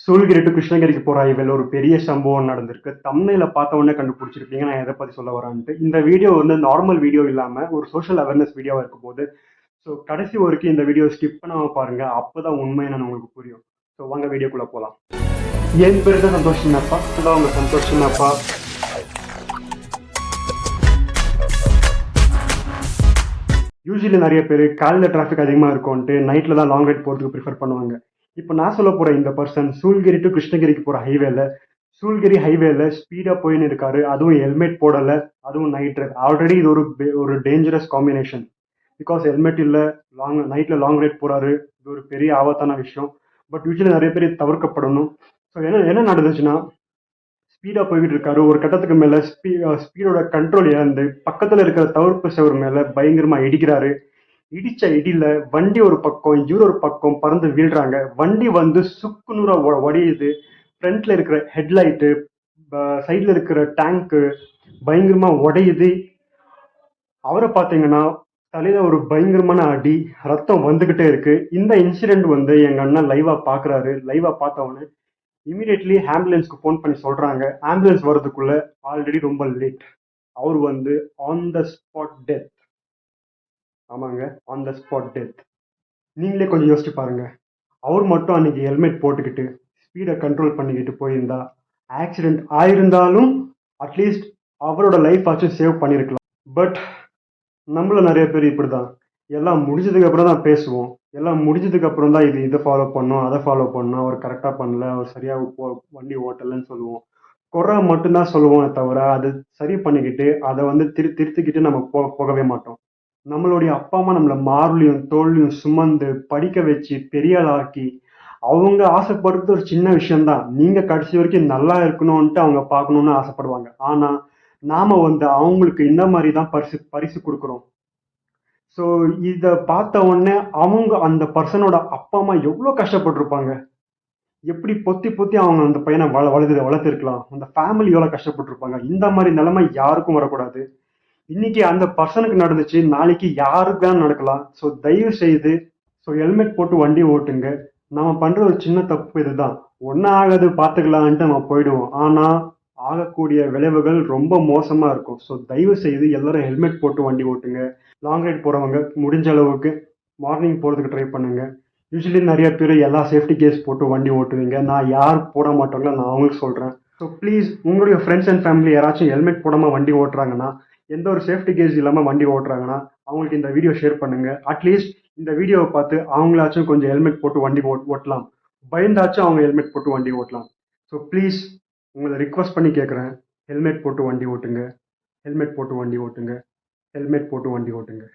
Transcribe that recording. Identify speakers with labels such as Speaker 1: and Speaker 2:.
Speaker 1: Shoolagiri to கிருஷ்ணகிரிக்கு போற ஹைவேல ஒரு பெரிய சம்பவம் நடந்திருக்கு. தம்ப்நெயில பார்த்த உடனே கண்டுபிடிச்சிருப்பீங்க நான் எதை பத்தி சொல்ல வரேன்ட்டு. இந்த வீடியோ வந்து நார்மல் வீடியோ இல்லாம ஒரு சோஷியல் அவேர்னஸ் வீடியோவா இருக்க போது. ஸோ கடைசி வரைக்கும் இந்த வீடியோ ஸ்கிப் பண்ணாம பாருங்க. அப்பதான் உண்மை என்னன்னு உங்களுக்கு புரியும். ஸோ வாங்க வீடியோக்குள்ள போலாம். என் பேர் தான் சந்தோஷ் சின்னப்பா. இதான் உங்க சந்தோஷ் சின்னப்பா. யூஸ்வலி நிறைய பேர் காலையில் டிராஃபிக் அதிகமாக இருக்கும்ன்ட்டு நைட்டில் தான் லாங் ரைட் போகிறதுக்கு ப்ரிஃபர் பண்ணுவாங்க. இப்போ நான் சொல்ல போகிற இந்த பர்சன் சூளகிரி டு கிருஷ்ணகிரிக்கு போகிற ஹைவேல சூளகிரி ஹைவேல ஸ்பீடாக போயின்னு இருக்காரு. அதுவும் ஹெல்மெட் போடலை, அதுவும் நைட் ரைட். ஆல்ரெடி இது ஒரு டேஞ்சரஸ் காம்பினேஷன். பிகாஸ் ஹெல்மெட் இல்லை, நைட்டில் லாங் ரைட் போகிறாரு. இது ஒரு பெரிய ஆபத்தான விஷயம். பட் யூஸ்வலி நிறைய பேர் இது தவிர்க்கப்படணும். ஸோ என்ன நடந்துச்சுன்னா, ஸ்பீடா போய்கிட்டு இருக்காரு. ஒரு கட்டத்துக்கு மேல ஸ்பீடோட கண்ட்ரோல் இழந்து பக்கத்துல இருக்கிற தவிர்ப்பு சுவர் மேல பயங்கரமா இடிக்கிறாரு. இடிச்ச இடியில வண்டி ஒரு பக்கம், இவர் ஒரு பக்கம் பறந்து வீழ்றாங்க. வண்டி வந்து சுக்குநூறா உடையுது. ஃப்ரண்ட்ல இருக்கிற ஹெட்லைட்டு, சைட்ல இருக்கிற டேங்க்கு பயங்கரமா உடையுது. அவரை பார்த்தீங்கன்னா தலையில ஒரு பயங்கரமான அடி, ரத்தம் வந்துகிட்டே இருக்கு. இந்த இன்சிடென்ட் வந்து எங்க அண்ணன் லைவா பாக்குறாரு. லைவா பார்த்தவொடனே இமீடியட்லி ஆம்புலன்ஸ்க்கு ஃபோன் பண்ணி சொல்றாங்க. ஆம்புலன்ஸ் வர்றதுக்குள்ள ஆல்ரெடி ரொம்ப லேட். அவர் வந்து ஆன் த ஸ்பாட் டெத். ஆமாங்க, ஆன் த ஸ்பாட் டெத். நீங்களே கொஞ்சம் யோசிச்சு பாருங்க. அவர் மட்டும் அன்னைக்கு ஹெல்மெட் போட்டுக்கிட்டு ஸ்பீடை கண்ட்ரோல் பண்ணிக்கிட்டு போயிருந்தா ஆக்சிடென்ட் ஆயிருந்தாலும் அட்லீஸ்ட் அவரோட லைஃப் ஆச்சும் சேவ் பண்ணியிருக்கலாம். பட் நம்மள நிறைய பேர் இப்படிதான். எல்லாம் முடிஞ்சதுக்கு அப்புறம் தான் பேசுவோம். எல்லாம் முடிஞ்சதுக்கு அப்புறம் தான் இதை ஃபாலோ பண்ணோம், அதை ஃபாலோ பண்ணோம், அவர் கரெக்டாக பண்ணல, அவர் சரியா வண்டி ஓட்டலைன்னு சொல்லுவோம். குறை மட்டும்தான் சொல்லுவோம் தவிர அதை சரி பண்ணிக்கிட்டு அதை வந்து திருத்திக்கிட்டு நம்ம போகவே மாட்டோம். நம்மளுடைய அப்பா அம்மா நம்மளை மார்லையும் தோல்லையும் சுமந்து படிக்க வச்சு பெரிய ஆளாக்கி அவங்க ஆசைப்படுறது ஒரு சின்ன விஷயம்தான். நீங்க கடைசி வரைக்கும் நல்லா இருக்கணும்ன்ட்டு அவங்க பார்க்கணும்னு ஆசைப்படுவாங்க. ஆனா நாம வந்து அவங்களுக்கு இந்த மாதிரி தான் பரிசு பரிசு கொடுக்குறோம். ஸோ இதை பார்த்த உடனே அவங்க அந்த பர்சனோட அப்பா அம்மா எவ்வளோ கஷ்டப்பட்டிருப்பாங்க. எப்படி பொத்தி பொத்தி அவங்க அந்த பையனை வளர்த்துருக்கலாம். அந்த ஃபேமிலி எவ்வளோ கஷ்டப்பட்டிருப்பாங்க. இந்த மாதிரி நிலைமை யாருக்கும் வரக்கூடாது. இன்னைக்கு அந்த பர்சனுக்கு நடந்துச்சு, நாளைக்கு யாருக்கு தான் நடக்கலாம். ஸோ தயவு செய்து ஹெல்மெட் போட்டு வண்டி ஓட்டுங்க. நம்ம பண்ற ஒரு சின்ன தப்பு இதுதான். ஒன்னும் ஆகாது பார்த்துக்கலான்ட்டு நம்ம போயிடுவோம். ஆனா ஆகக்கூடிய விளைவுகள் ரொம்ப மோசமா இருக்கும். ஸோ தயவு செய்து எல்லாரும் ஹெல்மெட் போட்டு வண்டி ஓட்டுங்க. லாங் ரைட் போறவங்க முடிஞ்ச அளவுக்கு மார்னிங் போறதுக்கு ட்ரை பண்ணுங்க. யூஸ்வலி நிறைய பேர் எல்லா சேஃப்டி கேஸ் போட்டு வண்டி ஓட்டுவீங்க. நான் யார் போட மாட்டாங்களோ நான் அவங்களுக்கு சொல்றேன். ஸோ ப்ளீஸ் உங்களுடைய ஃப்ரெண்ட்ஸ் அண்ட் ஃபேமிலி யாராச்சும் ஹெல்மெட் போடாம வண்டி ஓட்டுறாங்கன்னா, எந்த ஒரு சேஃப்டி கேஸ் இல்லாம வண்டி ஓட்டுறாங்கன்னா அவங்களுக்கு இந்த வீடியோ ஷேர் பண்ணுங்க. அட்லீஸ்ட் இந்த வீடியோவை பார்த்து அவங்களாச்சும் கொஞ்சம் ஹெல்மெட் போட்டு வண்டி ஓட்டலாம். பயந்தாச்சும் அவங்க ஹெல்மெட் போட்டு வண்டி ஓட்டலாம். ஸோ ப்ளீஸ் உங்களை ரிக்வஸ்ட் பண்ணி கேட்குறேன். ஹெல்மெட் போட்டு வண்டி ஓட்டுங்க. ஹெல்மெட் போட்டு வண்டி ஓட்டுங்க. ஹெல்மெட் போட்டு வண்டி ஓட்டுங்க.